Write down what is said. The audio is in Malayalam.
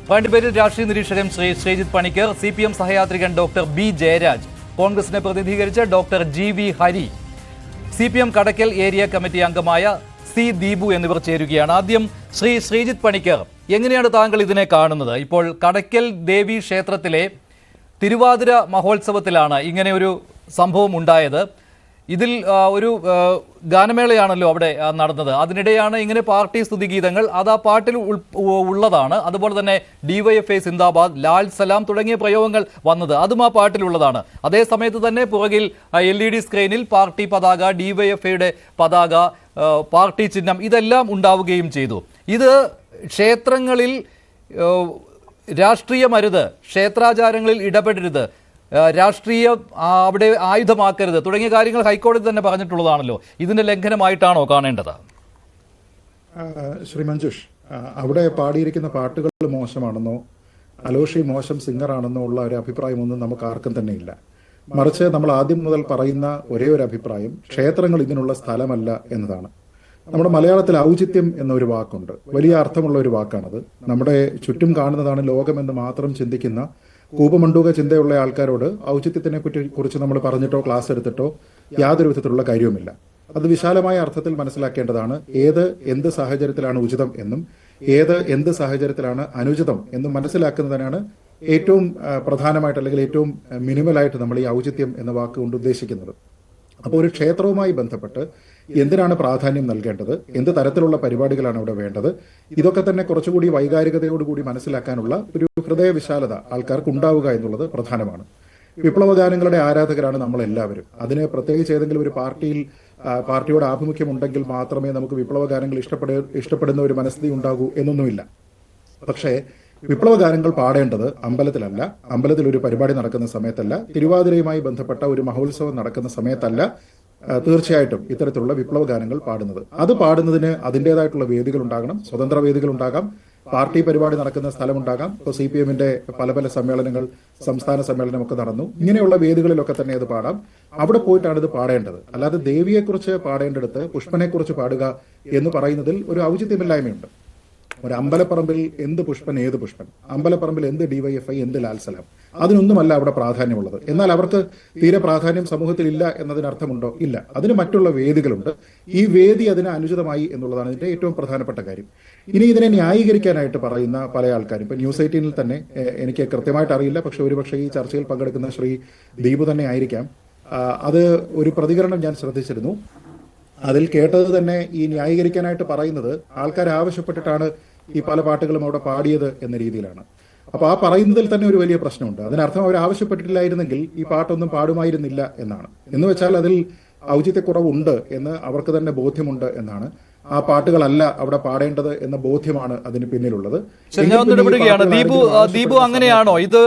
പാണ്ടിപ്പേരിൽ രാഷ്ട്രീയ നിരീക്ഷകൻ ശ്രീജിത്ത് പണിക്കർ, CPM സഹയാത്രികൻ ഡോക്ടർ B ജയരാജ്, കോൺഗ്രസിനെ പ്രതിനിധീകരിച്ച doctor GV Hari, CPM Kadakkal area committee അംഗമായ C ദീപു എന്നിവർ ചേരുകയാണ്. ആദ്യം ശ്രീജിത്ത് പണിക്കർ, എങ്ങനെയാണ് താങ്കൾ ഇതിനെ കാണുന്നത്? ഇപ്പോൾ കടക്കൽ ദേവി ക്ഷേത്രത്തിലെ തിരുവാതിര മഹോത്സവത്തിലാണ് ഇങ്ങനെ ഒരു സംഭവം ഉണ്ടായത്. ഇതിൽ ഒരു ഗാനമേളയാണല്ലോ അവിടെ നടന്നത്. അതിനിടെയാണ് ഇങ്ങനെ പാർട്ടി സ്തുതിഗീതങ്ങൾ, അത് ആ പാട്ടിൽ ഉള്ളതാണ്. അതുപോലെ തന്നെ DYFI സിന്ദാബാദ്, ലാൽ സലാം തുടങ്ങിയ പ്രയോഗങ്ങൾ വന്നത് അതും ആ പാട്ടിലുള്ളതാണ്. അതേ സമയത്ത് തന്നെ പുറകിൽ LED സ്ക്രീനിൽ പാർട്ടി പതാക, DYFIയുടെ പതാക, പാർട്ടി ചിഹ്നം ഇതെല്ലാം ഉണ്ടാവുകയും ചെയ്തു. ഇത് ക്ഷേത്രങ്ങളിൽ രാഷ്ട്രീയമരുത്, ക്ഷേത്രാചാരങ്ങളിൽ ഇടപെടരുത്, രാഷ്ട്രീയ അവിടെ ആയുധമാക്കരുത് തുടങ്ങിയ കാര്യങ്ങൾ ഹൈക്കോടതി തന്നെ പറഞ്ഞിട്ടുള്ളതാണല്ലോ. ഇതിന്റെ ലംഘനമായിട്ടാണോ കാണേണ്ടത്? ശ്രീ മഞ്ജുഷ്, അവിടെ പാടിയിരിക്കുന്ന പാട്ടുകൾ മോശമാണെന്നോ അലോഷി മോശം സിംഗറാണെന്നോ ഉള്ള ഒരു അഭിപ്രായമൊന്നും നമുക്ക് ആർക്കും തന്നെ ഇല്ല. മറിച്ച് നമ്മൾ ആദ്യം മുതൽ പറയുന്ന ഒരേ ഒരു അഭിപ്രായം, ക്ഷേത്രങ്ങൾ ഇതിനുള്ള സ്ഥലമല്ല എന്നതാണ്. നമ്മുടെ മലയാളത്തിൽ ഔചിത്യം എന്നൊരു വാക്കുണ്ട്, വലിയ അർത്ഥമുള്ള ഒരു വാക്കാണത്. നമ്മുടെ ചുറ്റും കാണുന്നതാണ് ലോകമെന്ന് മാത്രം ചിന്തിക്കുന്ന കൂപമണ്ഡൂക ചിന്തയുള്ള ആൾക്കാരോട് ഔചിത്യത്തിനെ കുറിച്ച് നമ്മൾ പറഞ്ഞിട്ടോ ക്ലാസ് എടുത്തിട്ടോ യാതൊരു വിധത്തിലുള്ള കാര്യവുമില്ല. അത് വിശാലമായ അർത്ഥത്തിൽ മനസ്സിലാക്കേണ്ടതാണ്. എന്ത് സാഹചര്യത്തിലാണ് ഉചിതം എന്നും എന്ത് സാഹചര്യത്തിലാണ് അനുചിതം എന്നും മനസ്സിലാക്കുന്നതിനാണ് ഏറ്റവും പ്രധാനമായിട്ട് അല്ലെങ്കിൽ ഏറ്റവും മിനിമലായിട്ട് നമ്മൾ ഈ ഔചിത്യം എന്ന വാക്ക് കൊണ്ട് ഉദ്ദേശിക്കുന്നത്. അപ്പോൾ ഒരു ക്ഷേത്രവുമായി ബന്ധപ്പെട്ട് എന്തിനാണ് പ്രാധാന്യം നൽകേണ്ടത്, എന്ത് തരത്തിലുള്ള പരിപാടികളാണ് അവിടെ വേണ്ടത്, ഇതൊക്കെ തന്നെ കുറച്ചുകൂടി വൈകാരികതയോടുകൂടി മനസ്സിലാക്കാനുള്ള ഒരു ഹൃദയ വിശാലത ആൾക്കാർക്ക് ഉണ്ടാവുക എന്നുള്ളത് പ്രധാനമാണ്. വിപ്ലവഗാനങ്ങളുടെ ആരാധകരാണ് നമ്മളെല്ലാവരും. അതിന് പ്രത്യേകിച്ച് ഏതെങ്കിലും ഒരു പാർട്ടിയോട് ആഭിമുഖ്യം ഉണ്ടെങ്കിൽ മാത്രമേ നമുക്ക് വിപ്ലവഗാനങ്ങൾ ഇഷ്ടപ്പെടുന്ന ഒരു മനസ്ഥിതി ഉണ്ടാകൂ എന്നൊന്നുമില്ല. പക്ഷേ വിപ്ലവഗാനങ്ങൾ പാടേണ്ടത് അമ്പലത്തിലല്ല, അമ്പലത്തിൽ ഒരു പരിപാടി നടക്കുന്ന സമയത്തല്ല, തിരുവാതിരയുമായി ബന്ധപ്പെട്ട ഒരു മഹോത്സവം നടക്കുന്ന സമയത്തല്ല തീർച്ചയായിട്ടും ഇത്തരത്തിലുള്ള വിപ്ലവഗാനങ്ങൾ പാടുന്നത്. അത് പാടുന്നതിന് അതിൻ്റെതായിട്ടുള്ള വേദികൾ ഉണ്ടാകണം, സ്വതന്ത്ര വേദികൾ ഉണ്ടാകാം, പാർട്ടി പരിപാടി നടക്കുന്ന സ്ഥലമുണ്ടാകാം. ഇപ്പോൾ CPMന്റെ പല സമ്മേളനങ്ങൾ, സംസ്ഥാന സമ്മേളനമൊക്കെ നടന്നു. ഇങ്ങനെയുള്ള വേദികളിലൊക്കെ തന്നെ അത് പാടാം. അവിടെ പോയിട്ടാണ് ഇത് പാടേണ്ടത്. അല്ലാതെ ദേവിയെക്കുറിച്ച് പാടേണ്ടടുത്ത് പുഷ്പനെക്കുറിച്ച് പാടുക എന്ന് പറയുന്നതിൽ ഒരു ഔചിത്യമില്ലായ്മയുണ്ട്. ഒരു അമ്പലപ്പറമ്പിൽ എന്ത് പുഷ്പൻ ഏത് പുഷ്പൻ, അമ്പലപ്പറമ്പിൽ എന്ത് DYFI എന്ത് ലാൽസലാം, അതിനൊന്നുമല്ല അവിടെ പ്രാധാന്യമുള്ളത്. എന്നാൽ അവർക്ക് തീരെ പ്രാധാന്യം സമൂഹത്തിൽ ഇല്ല എന്നതിനർത്ഥമുണ്ടോ? ഇല്ല. അതിന് മറ്റുള്ള വേദികളുണ്ട്. ഈ വേദി അതിന് അനുചിതമായി എന്നുള്ളതാണ് ഇതിന്റെ ഏറ്റവും പ്രധാനപ്പെട്ട കാര്യം. ഇനി ഇതിനെ ന്യായീകരിക്കാനായിട്ട് പറയുന്ന പല ആൾക്കാരും, ഇപ്പൊ News 18 തന്നെ, എനിക്ക് കൃത്യമായിട്ട് അറിയില്ല, പക്ഷെ ഒരുപക്ഷെ ഈ ചർച്ചയിൽ പങ്കെടുക്കുന്ന ശ്രീ ദീപു തന്നെ ആയിരിക്കാം, അത് ഒരു പ്രതികരണം ഞാൻ ശ്രദ്ധിച്ചിരുന്നു. അതിൽ കേട്ടത് തന്നെ ഈ ന്യായീകരിക്കാനായിട്ട് പറയുന്നത് ആൾക്കാർ ആവശ്യപ്പെട്ടിട്ടാണ് ഈ പല പാട്ടുകളും അവിടെ പാടിയത് എന്ന രീതിയിലാണ്. അപ്പൊ ആ പറയുന്നതിൽ തന്നെ ഒരു വലിയ പ്രശ്നമുണ്ട്. അതിനർത്ഥം അവർ ആവശ്യപ്പെട്ടിട്ടില്ലായിരുന്നെങ്കിൽ ഈ പാട്ടൊന്നും പാടുമായിരുന്നില്ല എന്നാണ്. എന്ന് വെച്ചാൽ അതിൽ ഔചിത്യക്കുറവുണ്ട് എന്ന് അവർക്ക് തന്നെ ബോധ്യമുണ്ട് എന്നാണ്. ആ പാട്ടുകളല്ല അവിടെ പാടേണ്ടത് എന്ന ബോധ്യമാണ് അതിന് പിന്നിലുള്ളത്. ദീപു, അങ്ങനെയാണോ ഇത്?